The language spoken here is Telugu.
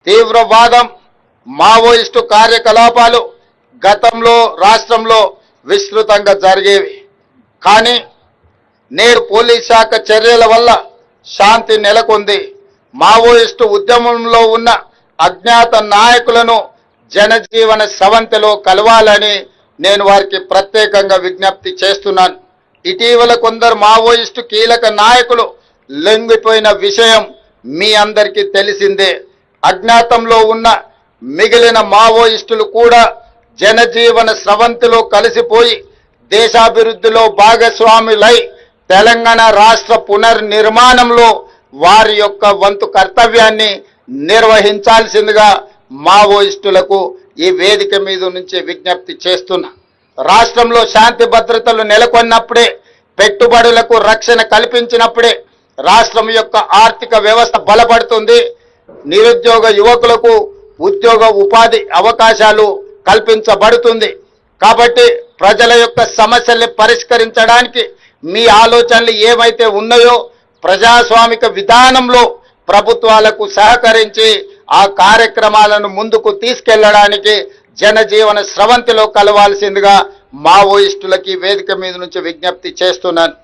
తీవ్రవాదం, మావోయిస్టు కార్యకలాపాలు గతంలో రాష్ట్రంలో విస్తృతంగా జరిగేవి. కానీ నేడు పోలీస్ శాఖ చర్యల వల్ల శాంతి నెలకొంది. మావోయిస్టు ఉద్యమంలో ఉన్న అజ్ఞాత నాయకులను జనజీవన స్రవంతిలో కలవాలని నేను వారికి ప్రత్యేకంగా విజ్ఞప్తి చేస్తున్నాను. ఇటీవల కొందరు మావోయిస్టు కీలక నాయకులు లొంగిపోయిన విషయం మీ అందరికీ తెలిసిందే. అజ్ఞాతంలో ఉన్న మిగిలిన మావోయిస్టులు కూడా జనజీవన స్రవంతిలో కలిసిపోయి దేశాభివృద్ధిలో భాగస్వాములై తెలంగాణ రాష్ట్ర పునర్నిర్మాణంలో వారి యొక్క వంతు కర్తవ్యాన్ని నిర్వహించాల్సిందిగా మావోయిస్టులకు ఈ వేదిక మీద నుంచి విజ్ఞప్తి చేస్తున్నా. రాష్ట్రంలో శాంతి భద్రతలు నెలకొన్నప్పుడే, పెట్టుబడులకు రక్షణ కల్పించినప్పుడే రాష్ట్రం యొక్క ఆర్థిక వ్యవస్థ బలపడుతుంది. నిరుద్యోగ యువకులకు ఉద్యోగ ఉపాధి అవకాశాలు కల్పించబడుతుంది. కాబట్టి ప్రజల యొక్క సమస్యల్ని పరిష్కరించడానికి మీ ఆలోచనలు ఏమైతే ఉన్నాయో ప్రజాస్వామిక విధానంలో ప్రభుత్వాలకు సహకరించి ఆ కార్యక్రమాలను ముందుకు తీసుకెళ్లడానికి జనజీవన స్రవంతిలో కలవాల్సిందిగా మావోయిస్టులకి వేదిక మీద నుంచి విజ్ఞప్తి చేస్తున్నాను.